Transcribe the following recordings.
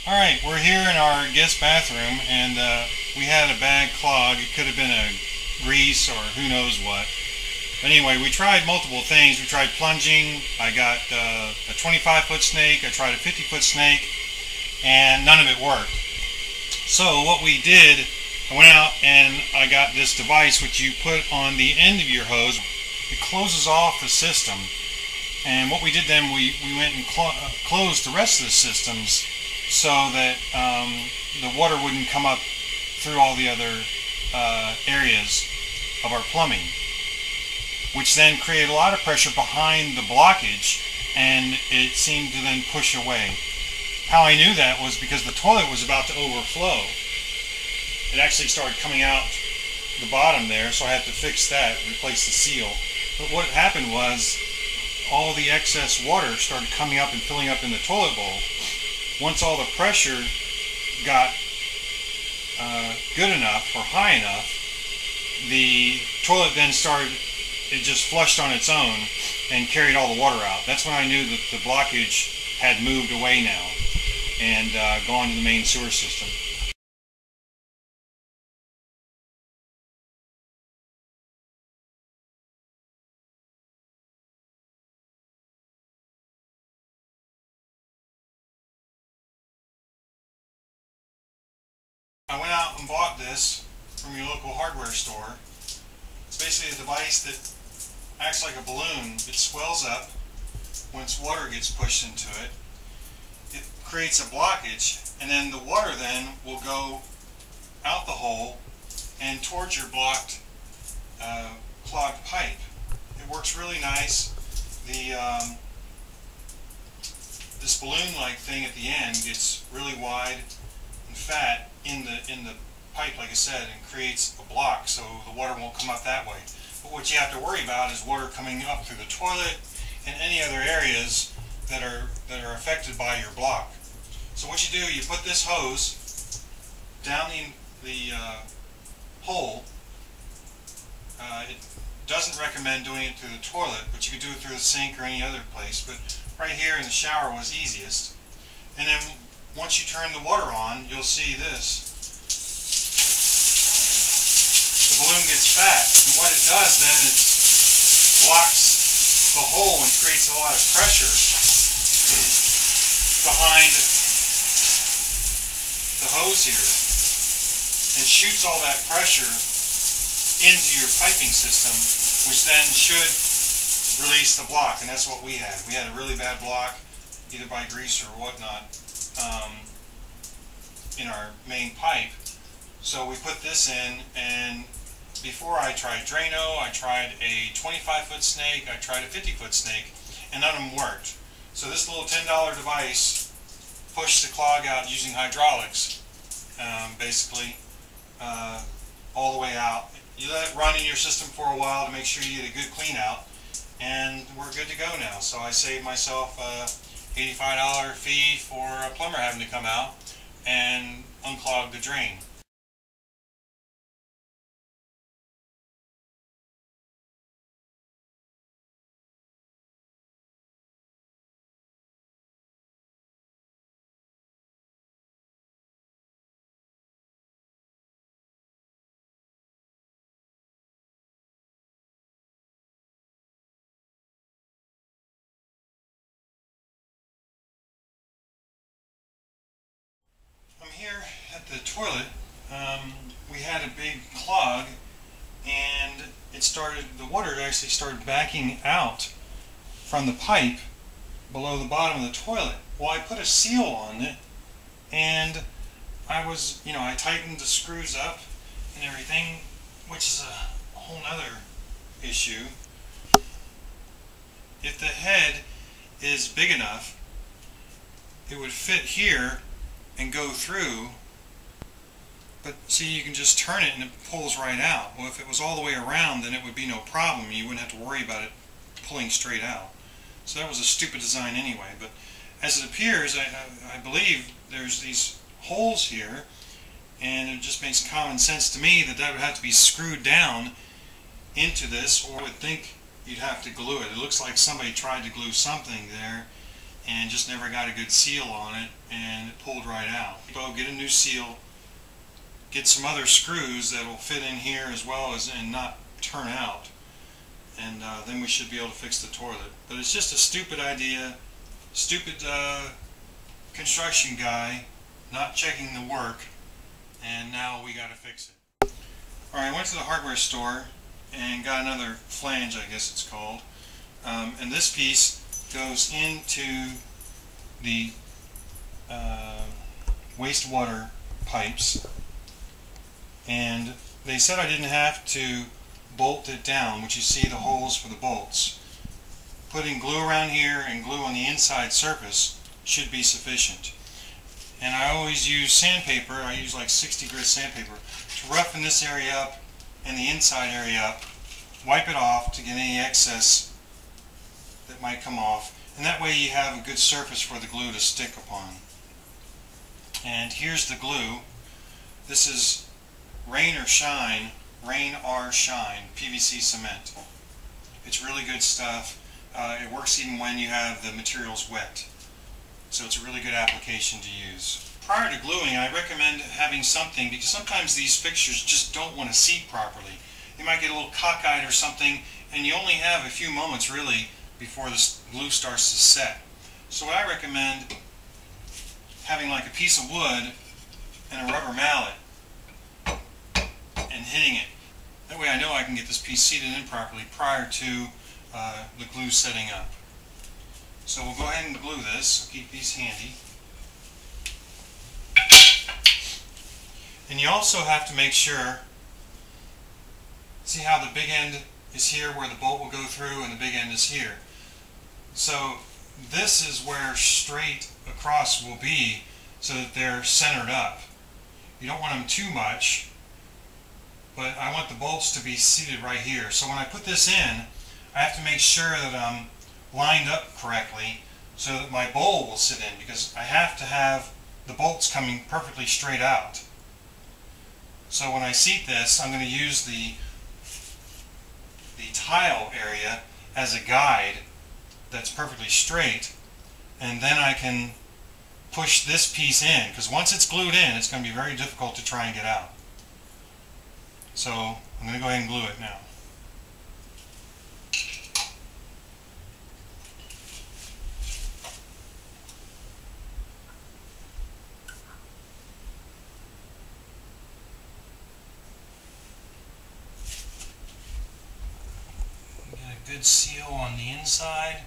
Alright, we're here in our guest bathroom, and we had a bad clog. It could have been a grease or who knows what. But anyway, we tried multiple things. We tried plunging. I got a 25-foot snake. I tried a 50-foot snake, and none of it worked. So what we did, I went out and I got this device which you put on the end of your hose. It closes off the system. And what we did then, we went and closed the rest of the systems so that the water wouldn't come up through all the other areas of our plumbing, which then created a lot of pressure behind the blockage, and it seemed to then push away. How I knew that was because the toilet was about to overflow. It actually started coming out the bottom there, so I had to fix that, replace the seal. But what happened was all the excess water started coming up and filling up in the toilet bowl. Once all the pressure got good enough or high enough, the toilet then started, it just flushed on its own and carried all the water out. That's when I knew that the blockage had moved away now and gone to the main sewer system. I went out and bought this from your local hardware store. It's basically a device that acts like a balloon. It swells up once water gets pushed into it. It creates a blockage, and then the water then will go out the hole and towards your blocked clogged pipe. It works really nice. This balloon-like thing at the end gets really wide and fat in the pipe, like I said, and creates a block so the water won't come up that way. But what you have to worry about is water coming up through the toilet and any other areas that are affected by your block. So what you do, you put this hose down the hole. It doesn't recommend doing it through the toilet, but you could do it through the sink or any other place. But right here in the shower was easiest. And then once you turn the water on, you'll see this. The balloon gets fat, and what it does then, it blocks the hole and creates a lot of pressure behind the hose here, and shoots all that pressure into your piping system, which then should release the block. And that's what we had. We had a really bad block, either by grease or whatnot, in our main pipe. So we put this in, and before I tried Drano, I tried a 25-foot snake, I tried a 50-foot snake, and none of them worked. So this little $10 device pushed the clog out using hydraulics, basically, all the way out. You let it run in your system for a while to make sure you get a good clean out, and we're good to go now. So I saved myself $85 fee for a plumber having to come out and unclog the drain. I'm here at the toilet. We had a big clog, and the water actually started backing out from the pipe below the bottom of the toilet. Well, I put a seal on it, and I tightened the screws up and everything, which is a whole nother issue. If the head is big enough, it would fit here and go through, but see, you can just turn it and it pulls right out. Well, if it was all the way around, then it would be no problem. You wouldn't have to worry about it pulling straight out. So that was a stupid design anyway. But as it appears, I believe there's these holes here, and it just makes common sense to me that would have to be screwed down into this, or I would think you'd have to glue it. It looks like somebody tried to glue something there and just never got a good seal on it, and it pulled right out. So get a new seal, get some other screws that will fit in here as well as and not turn out, and then we should be able to fix the toilet. But it's just a stupid idea, stupid construction guy not checking the work, and now we got to fix it. Alright, I went to the hardware store and got another flange, I guess it's called, and this piece goes into the wastewater pipes, and they said I didn't have to bolt it down, which you see the holes for the bolts. Putting glue around here and glue on the inside surface should be sufficient. And I always use sandpaper. I use like 60 grit sandpaper to roughen this area up and the inside area up, wipe it off to get any excess that might come off, and that way you have a good surface for the glue to stick upon. And here's the glue. This is Rain or Shine PVC cement. It's really good stuff. It works even when you have the materials wet. So it's a really good application to use. Prior to gluing, I recommend having something, because sometimes these fixtures just don't want to seat properly. You might get a little cockeyed or something, and you only have a few moments really before the glue starts to set. So what I recommend, having like a piece of wood and a rubber mallet and hitting it. That way I know I can get this piece seated in properly prior to the glue setting up. So we'll go ahead and glue this. Keep these handy. And you also have to make sure, see how the big end is here where the bolt will go through and the big end is here. So this is where straight across will be so that they're centered up. You don't want them too much, but I want the bolts to be seated right here. So when I put this in, I have to make sure that I'm lined up correctly so that my bowl will sit in, because I have to have the bolts coming perfectly straight out. So when I seat this, I'm going to use the tile area as a guide that's perfectly straight, and then I can push this piece in, because once it's glued in, it's going to be very difficult to try and get out. So I'm going to go ahead and glue it now. Good seal on the inside.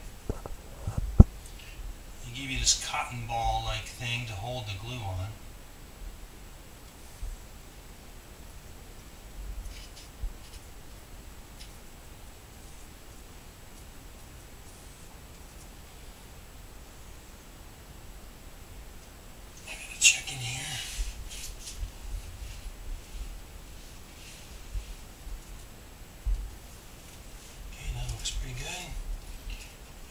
They give you this cotton ball like thing to hold the glue on. I gotta check in here. Pretty good.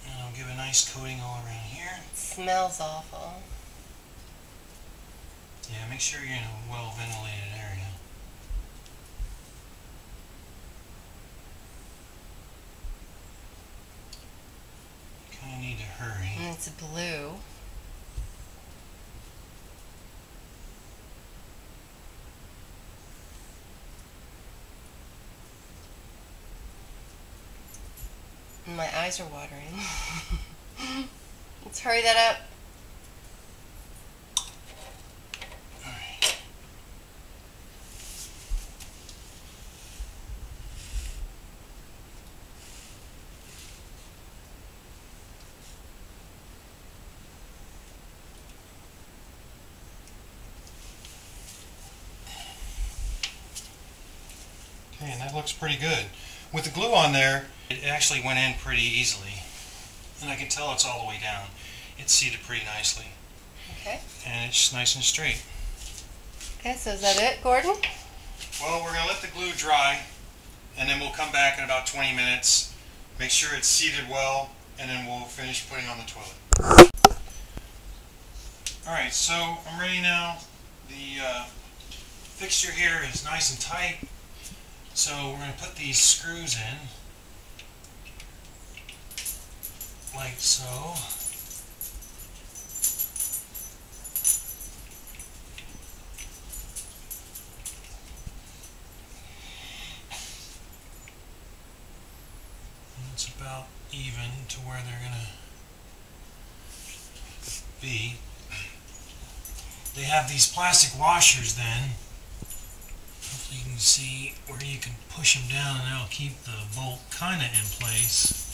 And I'll give a nice coating all around here. It smells awful. Yeah, make sure you're in a well ventilated area. Kind of need to hurry. And it's blue. My eyes are watering. Let's hurry that up. All right. Okay, and that looks pretty good. With the glue on there, it actually went in pretty easily, and I can tell it's all the way down. It's seated pretty nicely. Okay. And it's nice and straight. Okay, so is that it, Gordon? Well, we're going to let the glue dry, and then we'll come back in about 20 minutes, make sure it's seated well, and then we'll finish putting on the toilet. Alright, so I'm ready now. The fixture here is nice and tight, so we're going to put these screws in, like so. even to where they're going to be. They have these plastic washers then. Hopefully you can see where you can push them down and that'll keep the bolt kind of in place.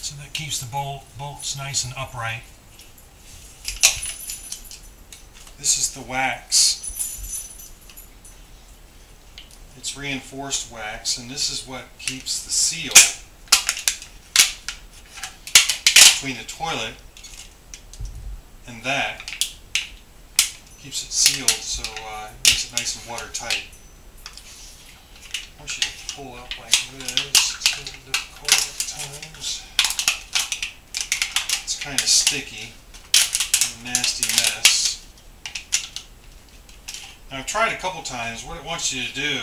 So that keeps the bolts nice and upright. This is the wax. It's reinforced wax, and this is what keeps the seal between the toilet and that. Keeps it sealed, so it makes it nice and watertight. I want you to pull up like this. It's a little difficult at times. It's kind of sticky, a nasty mess. Now, I've tried a couple times. What it wants you to do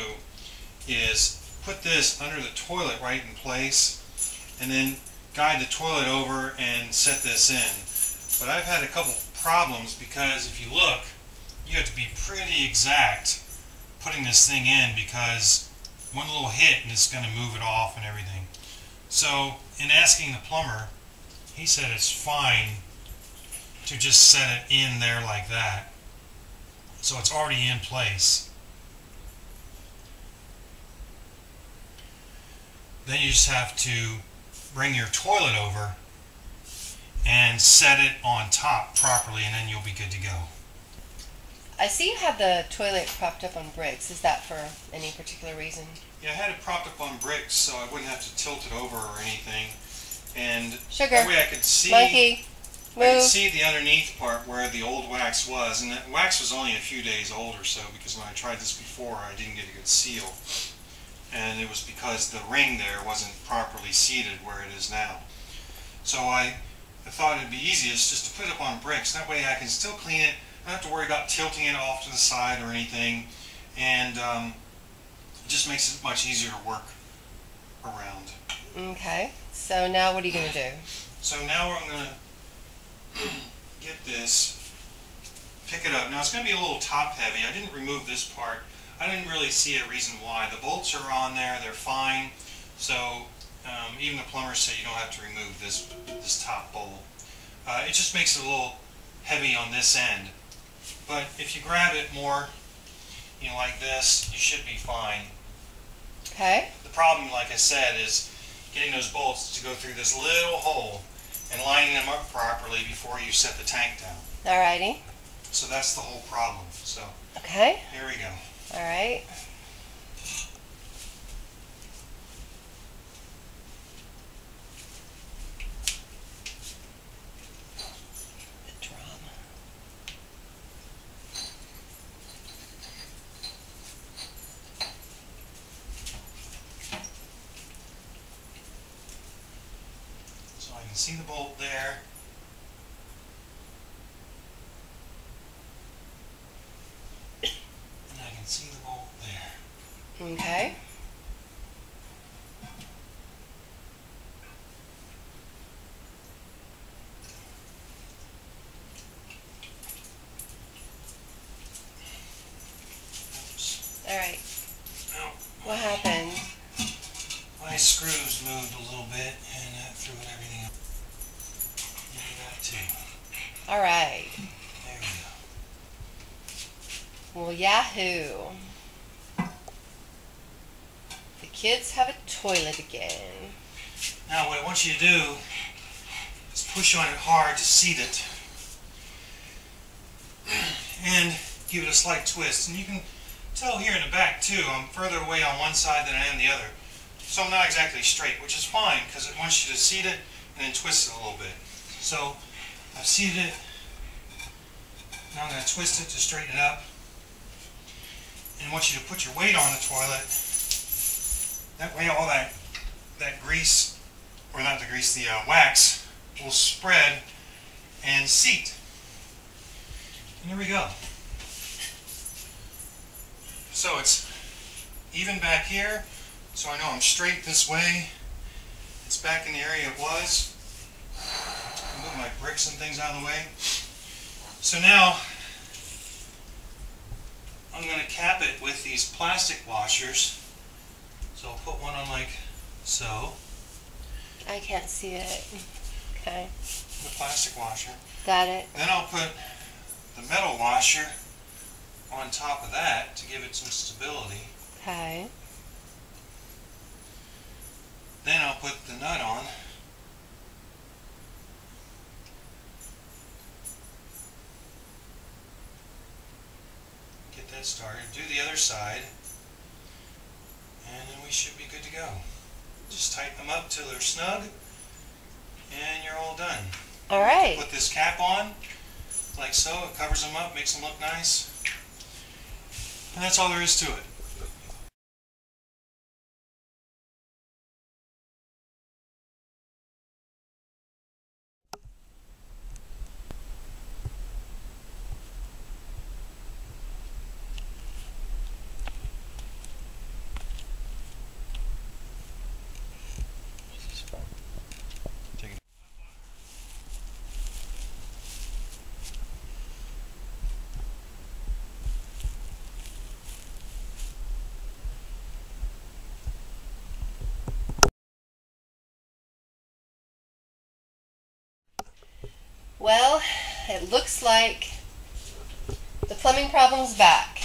is put this under the toilet right in place and then guide the toilet over and set this in. But I've had a couple problems because if you look, you have to be pretty exact putting this thing in because one little hit and it's going to move it off and everything. So in asking the plumber, he said it's fine to just set it in there like that. So it's already in place. Then you just have to bring your toilet over and set it on top properly, and then you'll be good to go. I see you have the toilet propped up on bricks. Is that for any particular reason? Yeah, I had it propped up on bricks so I wouldn't have to tilt it over or anything. And Sugar. that way I could see, Monkey. Move. I could see the underneath part where the old wax was. And that wax was only a few days old or so because when I tried this before I didn't get a good seal. And it was because the ring there wasn't properly seated where it is now. So I thought it'd be easiest just to put it up on bricks. That way I can still clean it. I don't have to worry about tilting it off to the side or anything. And it just makes it much easier to work around. Okay. So now what are you going to do? So now I'm going to get this, pick it up. Now it's going to be a little top heavy. I didn't remove this part. I didn't really see a reason why. The bolts are on there, they're fine. So even the plumbers say you don't have to remove this top bolt. It just makes it a little heavy on this end. But if you grab it more, you know, like this, you should be fine. Okay. The problem, like I said, is getting those bolts to go through this little hole and lining them up properly before you set the tank down. Alrighty. So that's the whole problem. So Okay. here we go. Alright. The drama. So I can see the bolt there. And I can see the bolt there. Okay. Oops. Alright. Oh, What happened? my screws moved a little bit and that threw everything up. Maybe that too. Alright. There we go. Well, yahoo. The kids have a toilet again. Now what I want you to do is push on it hard to seat it and give it a slight twist. And you can tell here in the back too, I'm further away on one side than I am the other. So I'm not exactly straight, which is fine because it wants you to seat it and then twist it a little bit. So I've seated it. Now I'm going to twist it to straighten it up. And I want you to put your weight on the toilet. That way all that grease, or not the grease, the wax, will spread and seat. And there we go. So it's even back here, so I know I'm straight this way. It's back in the area it was. I'll move my bricks and things out of the way. So now I'm going to cap it with these plastic washers. So I'll put one on like so. I can't see it. Okay. The plastic washer. Got it. Then I'll put the metal washer on top of that to give it some stability. Okay. Then I'll put the nut on. Get that started. Do the other side. And then we should be good to go. Just tighten them up till they're snug. And you're all done. All right. Put this cap on, like so. It covers them up, makes them look nice. And that's all there is to it. Well, it looks like the plumbing problem's back.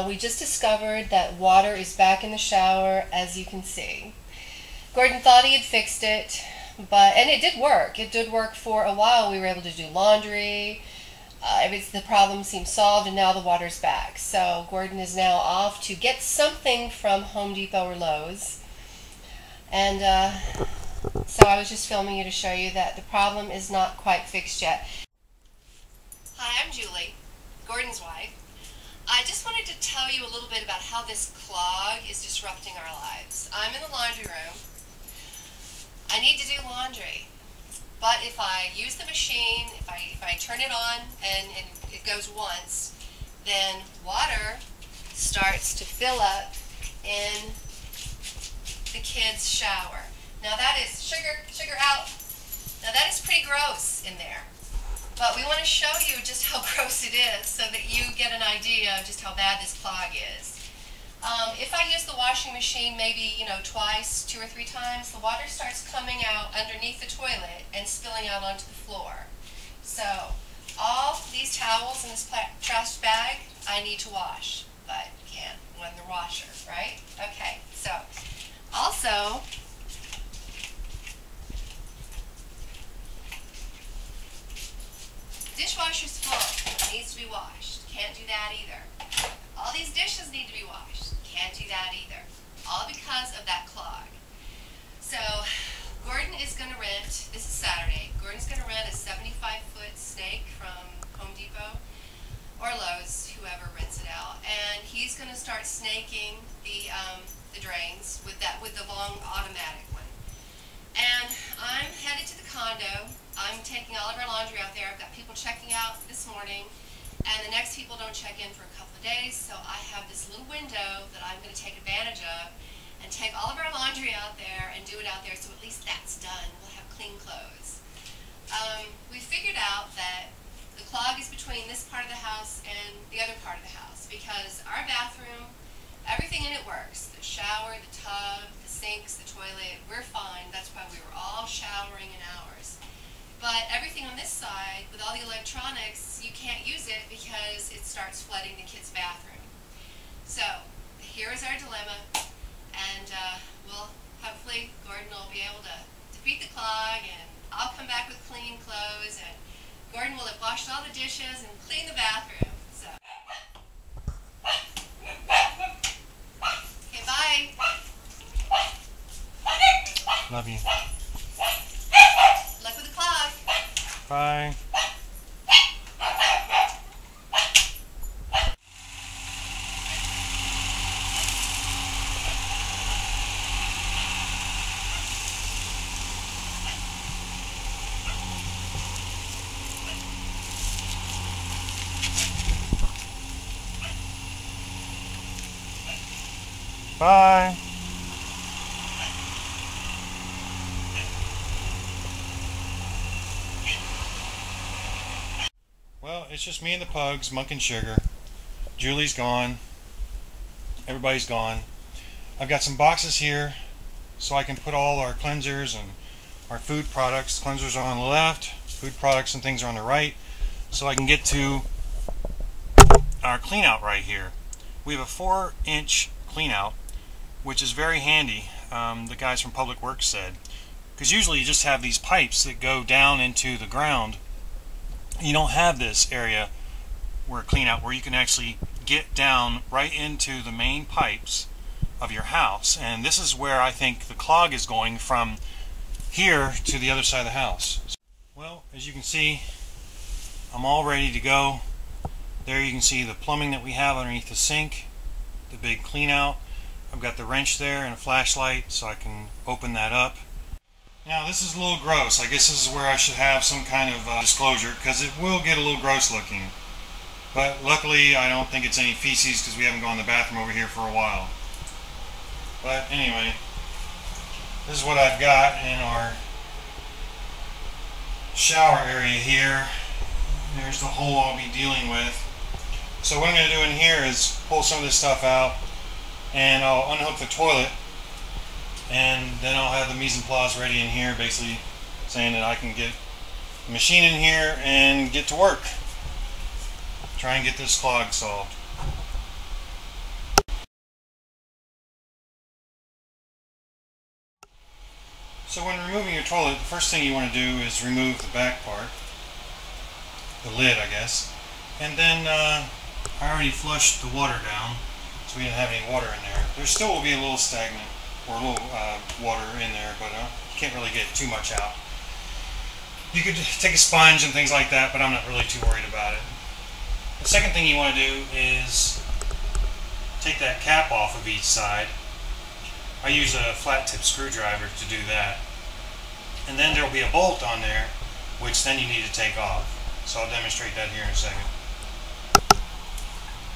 We just discovered that water is back in the shower, as you can see. Gordon thought he had fixed it, and it did work. It did work for a while. We were able to do laundry. The problem seemed solved, and now the water's back. So Gordon is now off to get something from Home Depot or Lowe's. And so I was just filming you to show you that the problem is not quite fixed yet. Hi, I'm Julie, Gordon's wife. I just wanted to tell you a little bit about how this clog is disrupting our lives. I'm in the laundry room. I need to do laundry. But if I use the machine, if I turn it on and it goes once, then water starts to fill up in the kids' shower. Now that is sugar out. Now that is pretty gross in there. But we want to show you just how gross it is so that you get an idea of just how bad this clog is. If I use the washing machine maybe, twice, 2 or 3 times, the water starts coming out underneath the toilet and spilling out onto the floor. So all these towels in this trash bag I need to wash, but can't run the washer, right? Okay, so also dishwasher's full, needs to be washed. Can't do that either. All these dishes need to be washed. Can't do that either. All because of that clog. So Gordon is going to rent, this is Saturday, Gordon's going to rent a 75-foot snake from Home Depot or Lowe's, whoever rents it out. And he's going to start snaking the drains with the long automatic one. And I'm headed to the condo. I'm taking all of our laundry out there. I've got people checking out this morning, and the next people don't check in for a couple of days, so I have this little window that I'm going to take advantage of and take all of our laundry out there and do it out there, so at least that's done. We'll have clean clothes. We figured out that the clog is between this part of the house and the other part of the house, because our bathroom, everything in it works. The shower, the tub, the sinks, the toilet, we're fine. That's why we were all showering in ours. But everything on this side, with all the electronics, you can't use it because it starts flooding the kids' bathroom. So here is our dilemma, and hopefully Gordon will be able to defeat the clog, and I'll come back with clean clothes, and Gordon will have washed all the dishes and cleaned the bathroom. So, okay, bye. Love you. Luck with the clog. Bye. Bye. it's just me and the pugs, Monk and Sugar. Julie's gone. Everybody's gone. I've got some boxes here so I can put all our cleansers and our food products. Cleansers are on the left, food products and things are on the right, so I can get to our clean out right here. We have a 4-inch clean out, which is very handy, the guys from Public Works said, because usually you just have these pipes that go down into the ground. You don't have this area where clean out where you can actually get down right into the main pipes of your house, and this is where I think the clog is going from here to the other side of the house. Well, as you can see, I'm all ready to go. There you can see the plumbing that we have underneath the sink, the big clean out. I've got the wrench there and a flashlight so I can open that up. Now this is a little gross. I guess this is where I should have some kind of disclosure, because it will get a little gross looking. But luckily I don't think it's any feces because we haven't gone to the bathroom over here for a while. But anyway, this is what I've got in our shower area here. There's the hole I'll be dealing with. So what I'm going to do in here is pull some of this stuff out, and I'll unhook the toilet, and then I'll have the mise en place ready in here, basically saying that I can get the machine in here and get to work. Try and get this clog solved. So when removing your toilet, the first thing you want to do is remove the back part, the lid I guess, and then I already flushed the water down so we didn't have any water in there. There still will be a little stagnant or a little water in there, but you can't really get too much out. You could take a sponge and things like that, but I'm not really too worried about it. The second thing you want to do is take that cap off of each side. I use a flat tip screwdriver to do that. And then there will be a bolt on there, which then you need to take off. So I'll demonstrate that here in a second.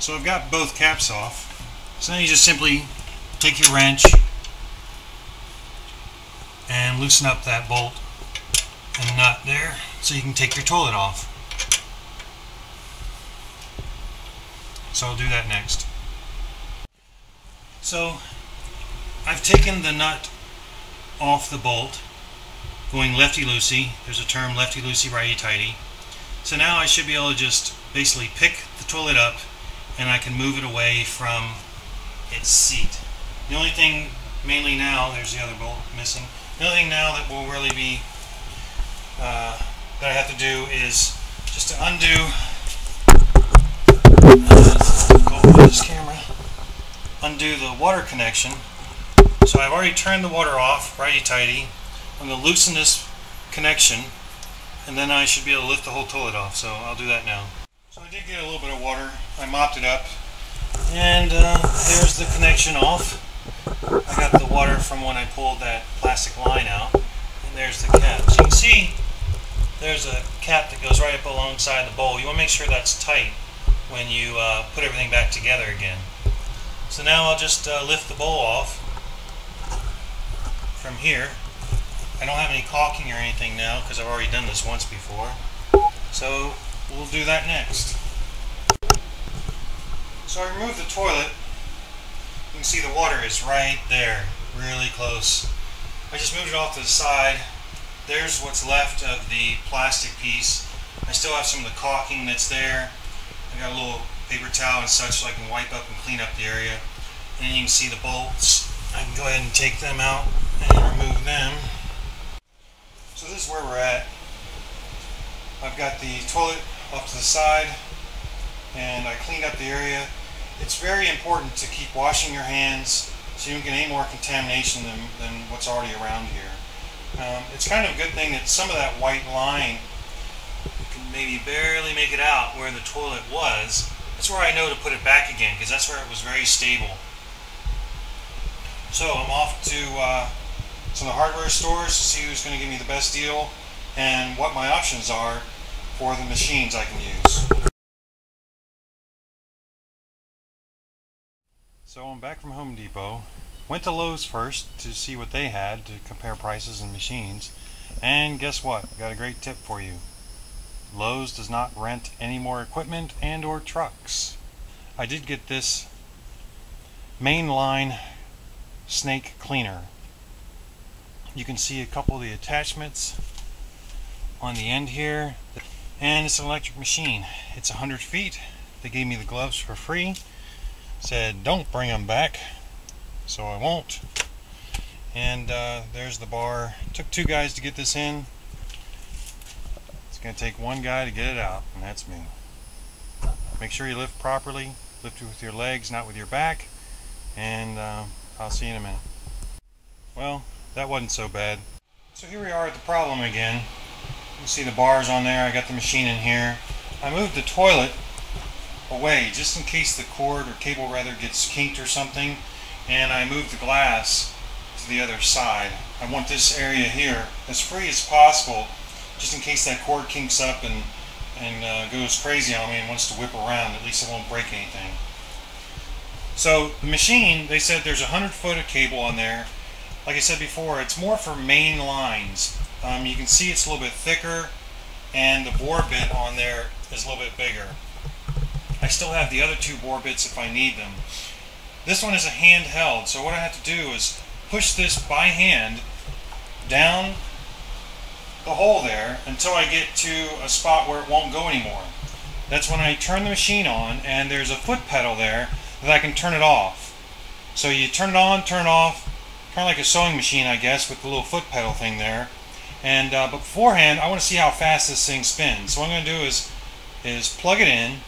So I've got both caps off. So then you just simply take your wrench and loosen up that bolt and nut there so you can take your toilet off. So I'll do that next. So I've taken the nut off the bolt, going lefty-loosey. There's a term, lefty-loosey, righty-tighty. So now I should be able to just basically pick the toilet up and I can move it away from its seat. The only thing mainly now, there's the other bolt missing. The only thing now that will really be, that I have to do is just to undo, go with this camera, undo the water connection. So I've already turned the water off, righty-tighty. I'm going to loosen this connection, and then I should be able to lift the whole toilet off, so I'll do that now. So I did get a little bit of water. I mopped it up, and there's the connection off. I got the water from when I pulled that plastic line out, and there's the cap. So you can see there's a cap that goes right up alongside the bowl. You want to make sure that's tight when you put everything back together again. So now I'll just lift the bowl off from here. I don't have any caulking or anything now because I've already done this once before. So we'll do that next. So I removed the toilet. You can see the water is right there, really close. I just moved it off to the side. There's what's left of the plastic piece. I still have some of the caulking that's there. I got a little paper towel and such so I can wipe up and clean up the area. And you can see the bolts. I can go ahead and take them out and remove them. So this is where we're at. I've got the toilet off to the side and I cleaned up the area. It's very important to keep washing your hands so you don't get any more contamination than what's already around here. It's kind of a good thing that some of that white line, you can maybe barely make it out where the toilet was. That's where I know to put it back again because that's where it was very stable. So I'm off to some of the hardware stores to see who's going to give me the best deal and what my options are for the machines I can use. So I'm back from Home Depot. Went to Lowe's first to see what they had to compare prices and machines. And guess what? Got a great tip for you. Lowe's does not rent any more equipment and or trucks. I did get this mainline snake cleaner. You can see a couple of the attachments on the end here, and it's an electric machine. It's 100 feet. They gave me the gloves for free. Said don't bring them back, so I won't. And there's the bar. Took 2 guys to get this in. It's going to take 1 guy to get it out, and that's me. Make sure you lift properly. Lift it with your legs, not with your back. And I'll see you in a minute. Well, that wasn't so bad. So here we are at the problem again. You see the bars on there. I got the machine in here. I moved the toilet away just in case the cord or cable rather gets kinked or something, and I moved the glass to the other side. I want this area here as free as possible, just in case that cord kinks up and goes crazy on me and wants to whip around. At least it won't break anything. So the machine, they said there's 100 foot of cable on there. Like I said before, it's more for main lines. You can see it's a little bit thicker, and the bore bit on there is a little bit bigger. I still have the other 2 bore bits if I need them. This one is a handheld, so what I have to do is push this by hand down the hole there until I get to a spot where it won't go anymore. That's when I turn the machine on, and there's a foot pedal there that I can turn it off. So you turn it on, turn it off, kind of like a sewing machine, I guess, with the little foot pedal thing there. And but beforehand, I want to see how fast this thing spins. So what I'm going to do is plug it in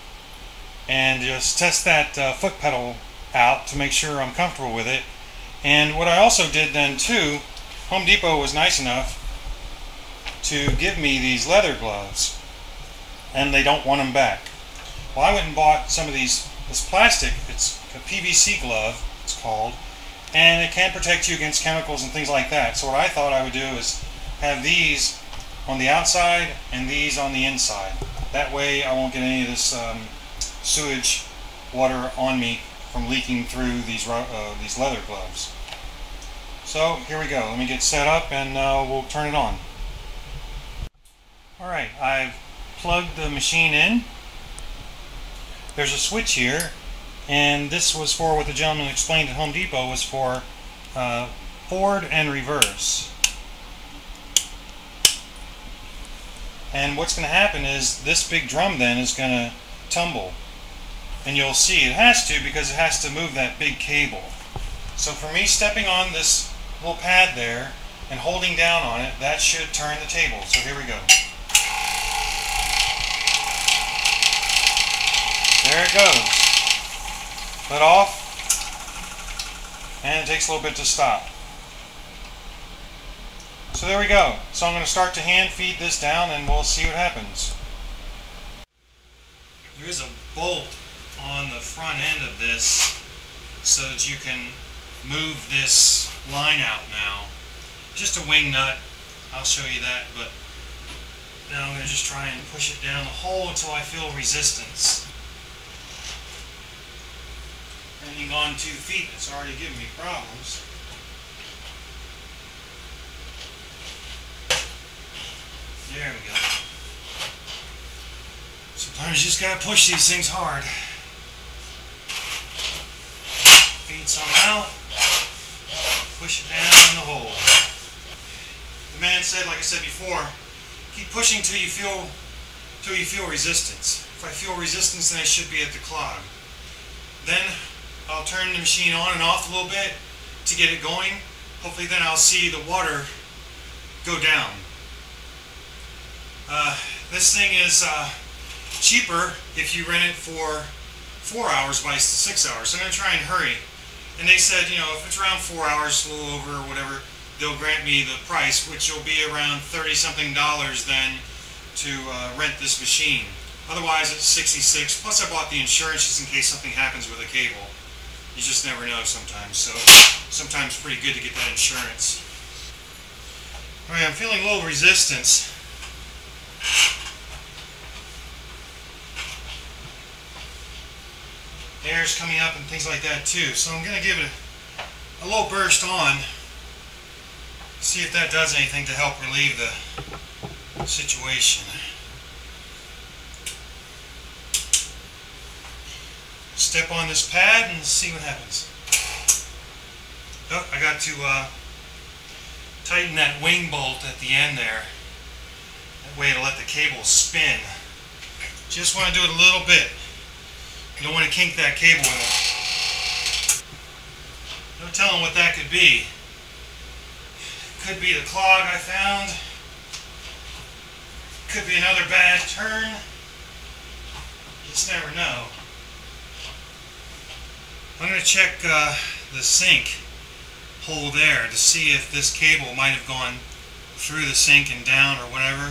and just test that foot pedal out to make sure I'm comfortable with it. And what I also did then too, Home Depot was nice enough to give me these leather gloves, and they don't want them back. Well, I went and bought some of this plastic. It's a PVC glove, it's called, and it can protect you against chemicals and things like that. So what I thought I would do is have these on the outside and these on the inside. That way I won't get any of this sewage water on me from leaking through these leather gloves. So here we go. Let me get set up and we'll turn it on. Alright, I've plugged the machine in. There's a switch here, and this was for what the gentleman explained at Home Depot was for forward and reverse. And what's going to happen is this big drum then is going to tumble. And you'll see it has to, because it has to move that big cable. So for me, stepping on this little pad there and holding down on it, that should turn the table. So here we go. There it goes. Let off, and it takes a little bit to stop. So there we go. So I'm going to start to hand feed this down, and we'll see what happens. There is a bolt on the front end of this so that you can move this line out now. Just a wing nut. I'll show you that, but now I'm going to just try and push it down the hole until I feel resistance. Hanging on 2 feet, it's already giving me problems. There we go. Sometimes you just gotta push these things hard. Feed some out, push it down in the hole. The man said, like I said before, keep pushing till you feel resistance. If I feel resistance, then I should be at the clog. Then I'll turn the machine on and off a little bit to get it going. Hopefully then I'll see the water go down. This thing is cheaper if you rent it for 4 hours by 6 hours. So I'm going to try and hurry. And they said, you know, if it's around 4 hours, a little over or whatever, they'll grant me the price, which will be around $30-something then to rent this machine. Otherwise it's $66. Plus I bought the insurance just in case something happens with a cable. You just never know sometimes, so sometimes it's pretty good to get that insurance. Alright, I'm feeling a little resistance. Air's coming up and things like that too, so I'm going to give it a little burst on, see if that does anything to help relieve the situation. step on this pad and see what happens. Oh, I got to tighten that wing bolt at the end there. That way it'll let the cable spin. Just want to do it a little bit. You don't want to kink that cable in it. No telling what that could be. Could be the clog I found. Could be another bad turn. You just never know. I'm going to check the sink hole there to see if this cable might have gone through the sink and down or whatever.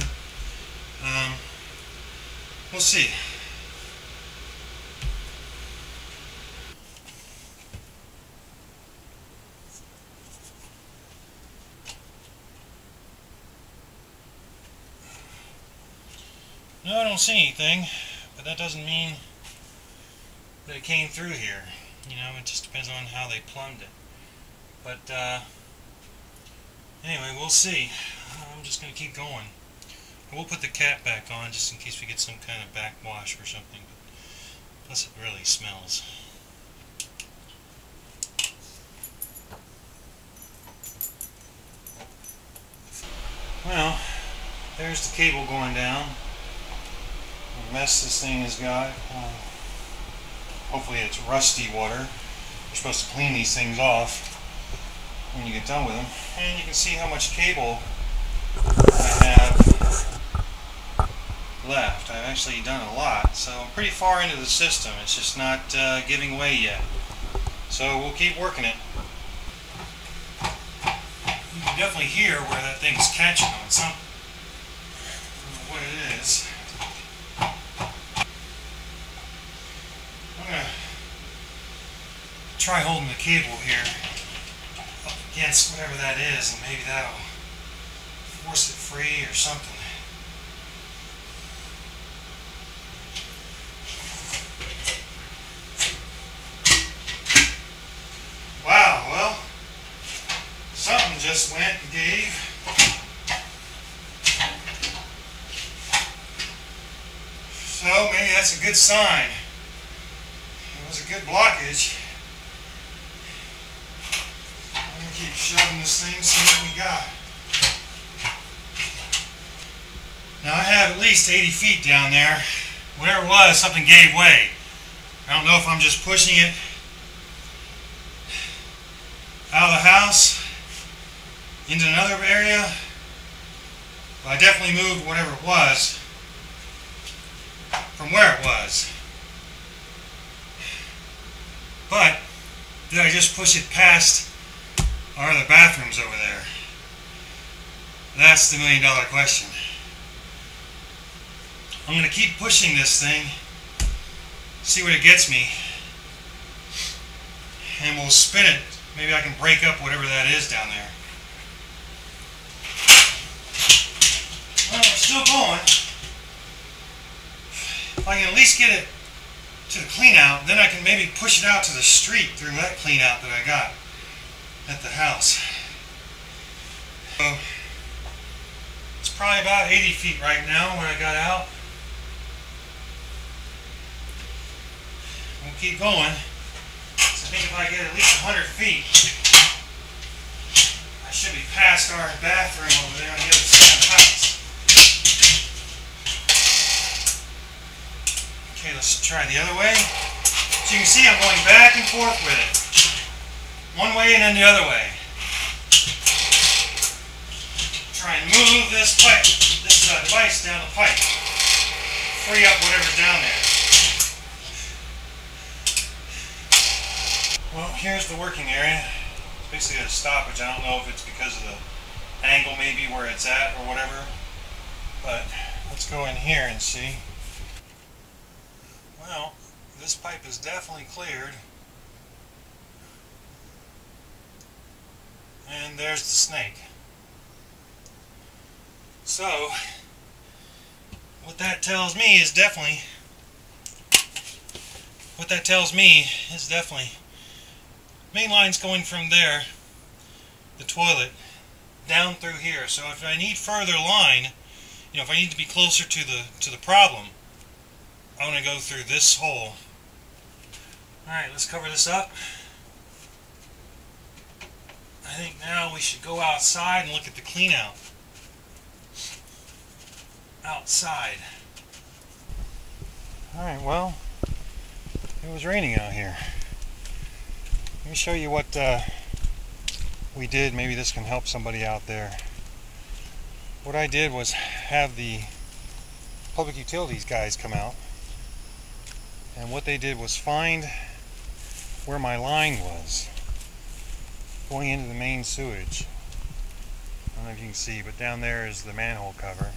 We'll see. No, I don't see anything, but that doesn't mean that it came through here. You know, it just depends on how they plumbed it. But anyway, we'll see. I'm just going to keep going. We'll put the cap back on just in case we get some kind of backwash or something. Plus it really smells. Well, there's the cable going down. The mess this thing has got. Hopefully it's rusty water. You're supposed to clean these things off when you get done with them. And you can see how much cable I have left. I've actually done a lot, so I'm pretty far into the system. It's just not giving way yet. So we'll keep working it. You can definitely hear where that thing's catching on something. I don't know what it is. I'm going to try holding the cable here up against whatever that is, and maybe that'll force it free or something. Wow, well, something just went and gave. So maybe that's a good sign. It was a good blockage. I'm going to keep shoving this thing, see what we got. Now I have at least 80 feet down there. Whatever it was, something gave way. I don't know if I'm just pushing it out of the house into another area, but I definitely moved whatever it was from where it was. But did I just push it past our other bathrooms over there? That's the million-dollar question. I'm going to keep pushing this thing, see what it gets me, and we'll spin it. Maybe I can break up whatever that is down there. Well, we're still going. If I can at least get it to the cleanout, then I can maybe push it out to the street through that cleanout that I got at the house. So, it's probably about 80 feet right now where I got out. We'll keep going. So I think if I get at least 100 feet, I should be past our bathroom over there on the other side of the house. Okay, let's try the other way. So you can see I'm going back and forth with it. One way and then the other way. Try and move this pipe, this device down the pipe. Free up whatever's down there. Well, here's the working area. It's basically a stoppage. I don't know if it's because of the angle maybe where it's at or whatever. But let's go in here and see. Well, this pipe is definitely cleared. And there's the snake. So, what that tells me is definitely main line's going from there, the toilet, down through here. So if I need further line, you know, if I need to be closer to the problem, I'm going to go through this hole Alright, let's cover this up. I think now we should go outside and look at the clean out. Outside. Alright, well, it was raining out here. Let me show you what we did. Maybe this can help somebody out there. What I did was have the public utilities guys come out, and what they did was find where my line was going into the main sewage. I don't know if you can see, but down there is the manhole cover.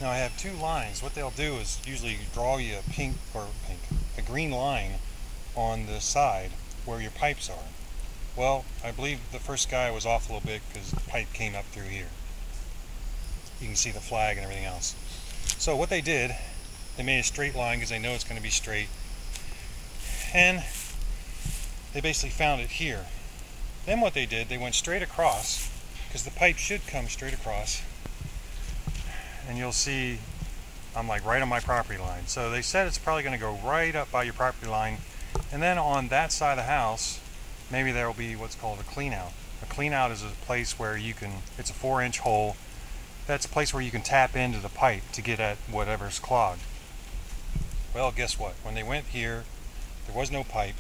Now I have two lines. What they'll do is usually draw you a green line on the side where your pipes are. Well, I believe the first guy was off a little bit because the pipe came up through here. You can see the flag and everything else. So what they did, they made a straight line because they know it's going to be straight. And they basically found it here. Then what they did, they went straight across, because the pipe should come straight across. And you'll see I'm like right on my property line. So they said it's probably going to go right up by your property line. And then on that side of the house, maybe there will be what's called a clean out. A clean out is a place where you can, it's a 4-inch hole. That's a place where you can tap into the pipe to get at whatever's clogged. Well, guess what? When they went here, there was no pipe.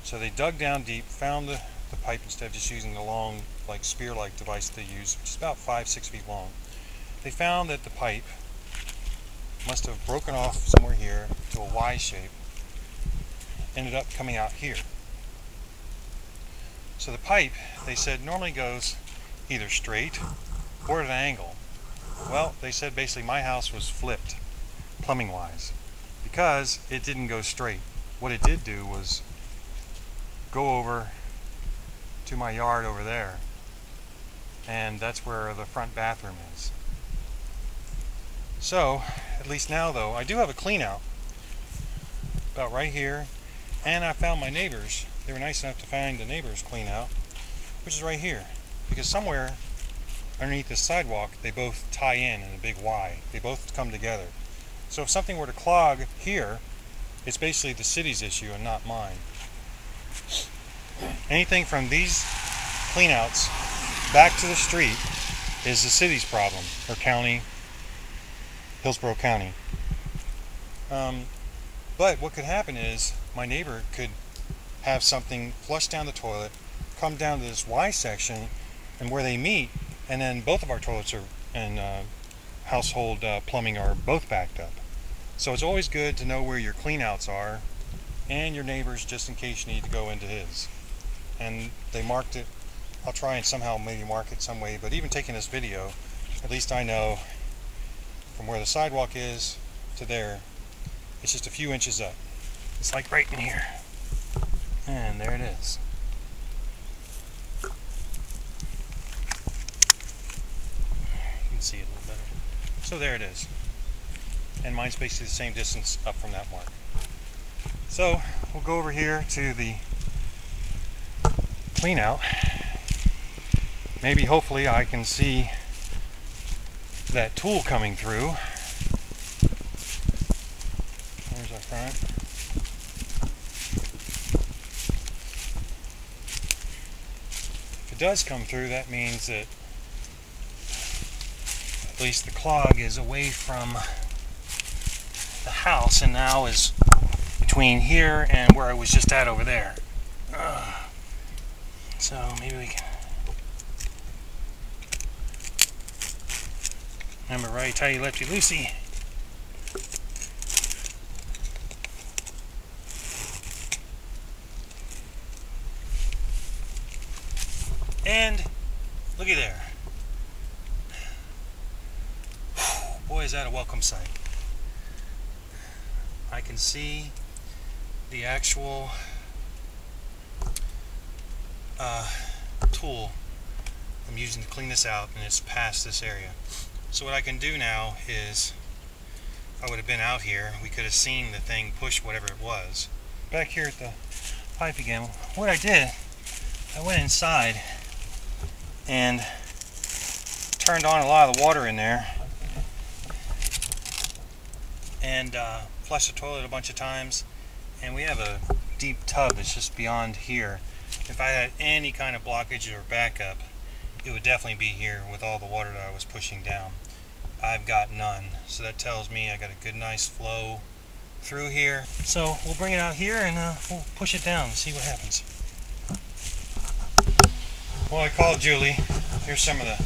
So they dug down deep, found the pipe instead of just using the long, like spear-like device they use, which is about 5-6 feet long. They found that the pipe must have broken off somewhere here to a Y shape, ended up coming out here. So the pipe, they said, normally goes either straight or at an angle. Well, they said basically my house was flipped, plumbing-wise, because it didn't go straight. What it did do was go over to my yard over there, and that's where the front bathroom is. So, at least now though, I do have a clean out about right here, and I found my neighbors. They were nice enough to find the neighbors clean out, which is right here, because somewhere underneath this sidewalk they both tie in a big Y. They both come together. So if something were to clog here, it's basically the city's issue and not mine. Anything from these cleanouts back to the street is the city's problem, or county, Hillsborough County. But what could happen is my neighbor could have something flush down the toilet, come down to this Y section, and where they meet, and then both of our toilets are and household plumbing are both backed up. So it's always good to know where your cleanouts are and your neighbors, just in case you need to go into his. And they marked it. I'll try and somehow maybe mark it some way, but even taking this video, at least I know from where the sidewalk is to there, it's just a few inches up. It's like right in here. And there it is. You can see it a little better. So there it is. And mine's basically the same distance up from that mark. So we'll go over here to the clean out. Maybe hopefully I can see that tool coming through. There's our front. If it does come through, that means that at least the clog is away from the house and now is between here and where I was just at over there. So maybe we can remember righty-tighty, lefty-loosey. And looky there. Boy, is that a welcome sight. I can see the actual tool I'm using to clean this out, and it's past this area. So what I can do now is, if I would have been out here, we could have seen the thing push whatever it was. Back here at the pipe again, what I did, I went inside and turned on a lot of the water in there and flushed the toilet a bunch of times, and we have a deep tub that's just beyond here. If I had any kind of blockage or backup, it would definitely be here with all the water that I was pushing down. I've got none, so that tells me I got a good nice flow through here. So we'll bring it out here and we'll push it down and see what happens. Well, I called Julie. Here's some of the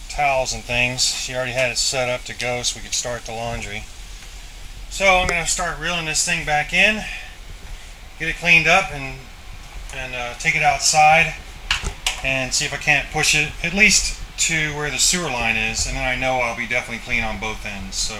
towels and things. She already had it set up to go so we could start the laundry. So I'm going to start reeling this thing back in, get it cleaned up, and take it outside and see if I can't push it at least to where the sewer line is, and then I know I'll be definitely clean on both ends. So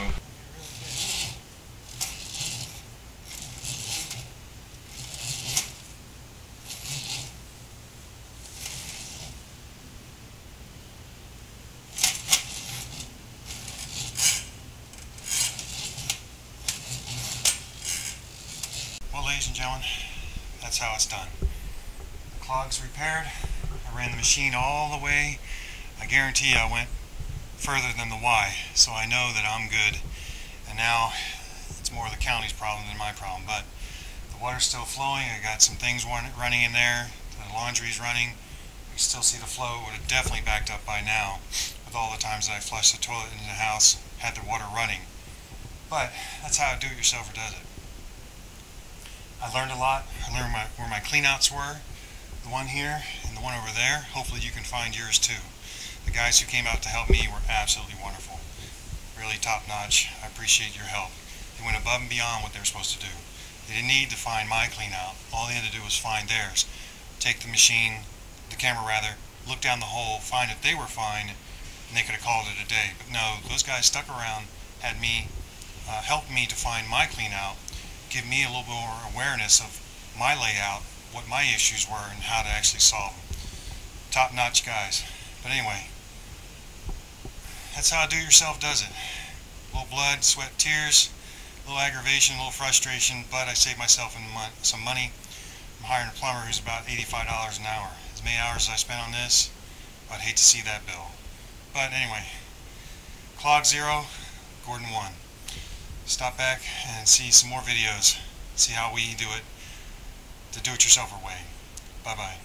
well, ladies and gentlemen, that's how it's done. The clog's repaired. I ran the machine all the way. I guarantee I went further than the Y, so I know that I'm good. And now it's more the county's problem than my problem, but the water's still flowing. I got some things running in there. The laundry's running. You can still see the flow. It would have definitely backed up by now with all the times that I flushed the toilet in the house, had the water running. But that's how a do-it-yourselfer does it. I learned a lot. I learned where my cleanouts were, the one here and the one over there. Hopefully you can find yours too. The guys who came out to help me were absolutely wonderful. Really top-notch. I appreciate your help. They went above and beyond what they were supposed to do. They didn't need to find my cleanout. All they had to do was find theirs. Take the machine, the camera rather, look down the hole, find that they were fine, and they could have called it a day. But no, those guys stuck around, had me, helped me to find my cleanout, give me a little bit more awareness of my layout, what my issues were, and how to actually solve them. Top-notch guys. But anyway, that's how do-it-yourself does it. A little blood, sweat, tears, a little aggravation, a little frustration, but I saved myself some money. I'm hiring a plumber who's about $85 an hour. As many hours as I spent on this, I'd hate to see that bill. But anyway, CLOG 0, Gordon 1. Stop back and see some more videos. See how we do it, the do-it-yourselfer way. Bye-bye.